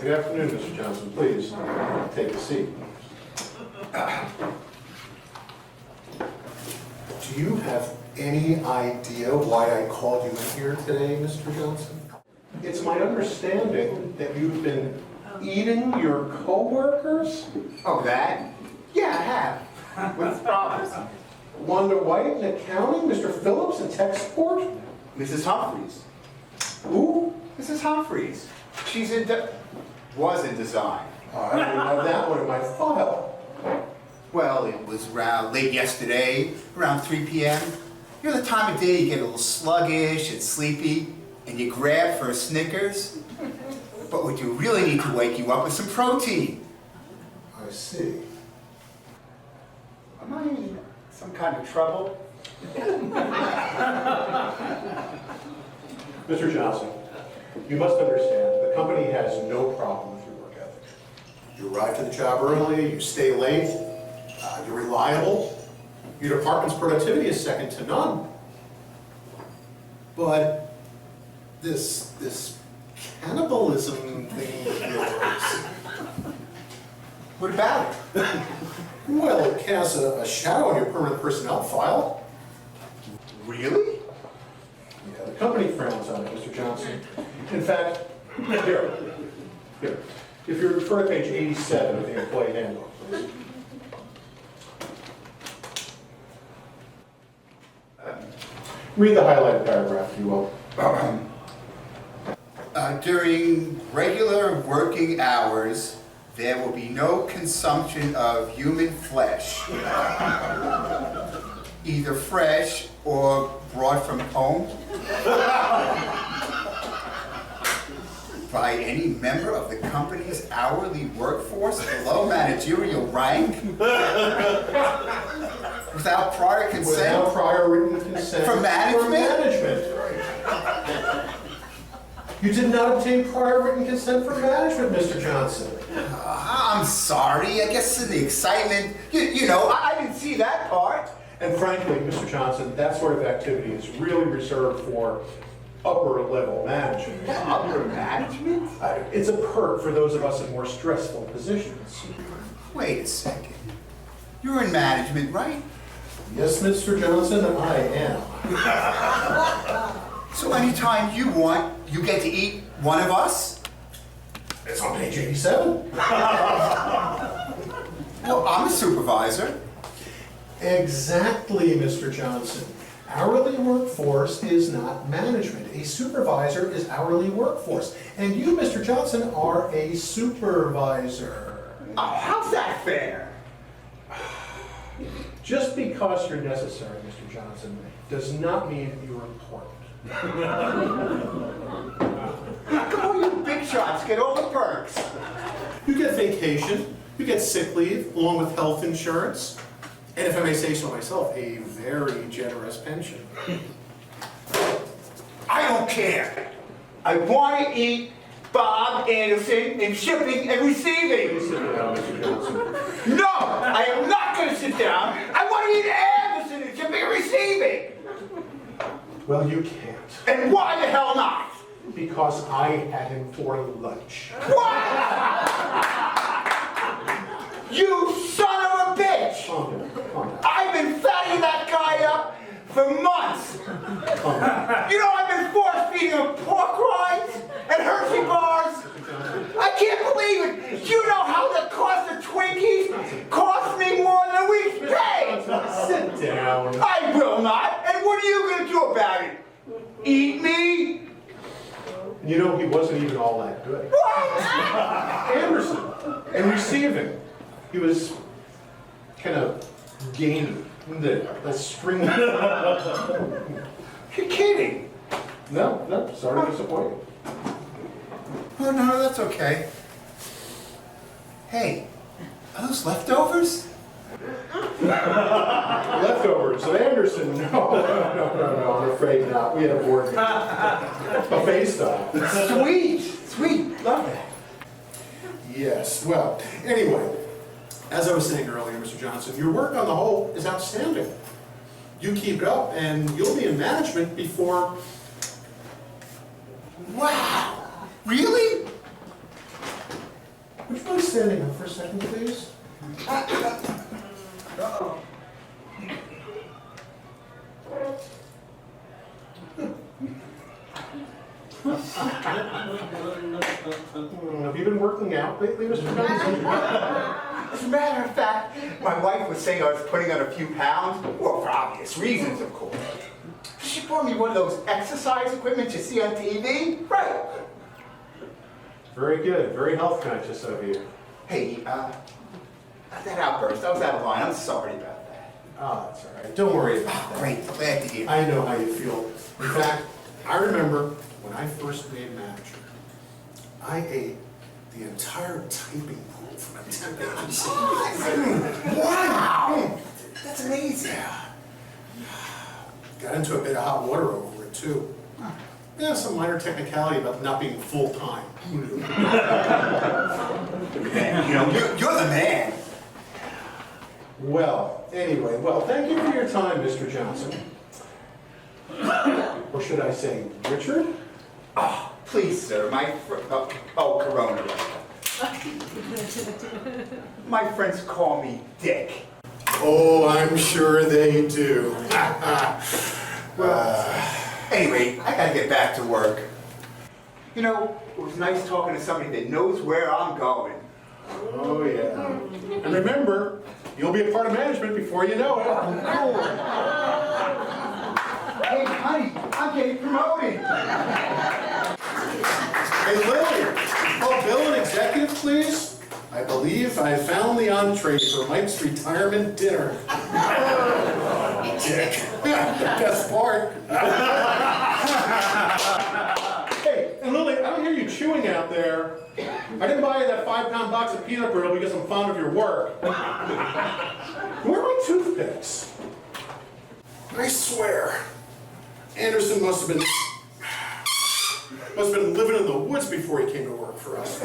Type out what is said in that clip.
Good afternoon, Mr. Johnson. Please take a seat. Do you have any idea why I called you in here today, Mr. Johnson? It's my understanding that you've been eating your coworkers? Oh, that? Yeah, I have. What's the problem? Wanda White in accounting, Mr. Phillips in tech support? Mrs. Humphreys. Who? Mrs. Humphreys. She's was in design. I don't even have that one in my file. Well, it was around late yesterday, around 3 p.m. You know the time of day you get a little sluggish and sleepy, and you grab for a Snickers? But what you really need to wake you up with some protein. I see. Am I in some kind of trouble? Mr. Johnson, you must understand, the company has no problem with your work ethic. You arrive to the job early, you stay late, you're reliable, your department's productivity is second to none. But this cannibalism thing of yours, What about it? well, it casts a shadow on your permanent personnel file. Really? Yeah, the company frowns on it, Mr. Johnson. In fact, here. If you refer to page 87 of the employee handbook, please. Read the highlighted paragraph, if you will. During regular working hours, there will be no consumption of human flesh, either fresh or brought from home, by any member of the company's hourly workforce below managerial rank, without prior consent. Without prior written consent. From management? From management, right. You did not obtain prior written consent from management, Mr. Johnson. I'm sorry, I guess in the excitement, you know, I didn't see that part. And frankly, Mr. Johnson, that sort of activity is really reserved for upper level management. Upper management? It's a perk for those of us in more stressful positions. Wait a second. You're in management, right? Yes, Mr. Johnson, I am. So anytime you want, you get to eat one of us? It's on page 87. Well, I'm a supervisor. Exactly, Mr. Johnson. Hourly workforce is not management. A supervisor is hourly workforce. And you, Mr. Johnson, are a supervisor. Oh, how's that fair? Just because you're necessary, Mr. Johnson, does not mean you're important. Come on, you big shots, get all the perks. You get vacation, you get sick leave, along with health insurance, and if I may say so myself, a very generous pension. I don't care. I want to eat Bob Anderson in shipping and receiving. Please sit down, Mr. Johnson. No, I am not going to sit down. I want to eat Anderson in shipping and receiving. Well, you can't. And why the hell not? Because I had him for lunch. What? You son of a bitch! Calm down, calm down, I've been fattening that guy up for months. calm down. You know I've been force feeding him pork rinds and Hershey bars. I can't believe it. You know how the cost of Twinkies cost me more than a week's pay. Sit down. I will not. And what are you going to do about it? Eat me? You know, he wasn't even all that good. What? Anderson, and receiving, he was kind of gamey. The string. You're kidding. No, sorry to disappoint you. Oh, no, that's okay. Hey, are those leftovers? Leftovers of Anderson? No, I'm afraid not. We had a board meeting. A face-off. Sweet, love that. Yes, well, anyway, as I was saying earlier, Mr. Johnson, your work on the whole is outstanding. You keep it up and you'll be in management before... Wow, really? standing up for a second, please? Uh-oh. Have you been working out lately, Mr. Johnson? As a matter of fact, my wife was saying I was putting on a few pounds. Well, for obvious reasons, of course. She bought me one of those exercise equipment you see on TV. Right. Very good. Very health conscious of you. Hey, that outburst, I was out of line. I'm sorry about that. Oh, that's all right. Don't worry about that. Great, glad to hear. I know how you feel. In fact, I remember when I first made manager, I ate the entire typing pool from a temple. Wow! That's amazing. Yeah. Got into a bit of hot water over it, too. Yeah, some minor technicality about not being full-time. Man, you're the man. Well, anyway, thank you for your time, Mr. Johnson. Or should I say, Richard? Oh, please, sir, Corona. My friends call me Dick. Oh, I'm sure they do. Anyway, I gotta get back to work. It was nice talking to somebody that knows where I'm going. Oh, yeah. And remember, you'll be a part of management before you know it. Hey, honey, I'm getting promoted. Hey, Lily, call Bill an executive, please. I believe I found the entree for Mike's retirement dinner. Dick. Best part. Hey, and Lily, I don't hear you chewing out there. I didn't buy you that 5-pound box of peanut brittle because I'm fond of your work. Where are my toothpicks? I swear, Anderson must have been living in the woods before he came to work for us.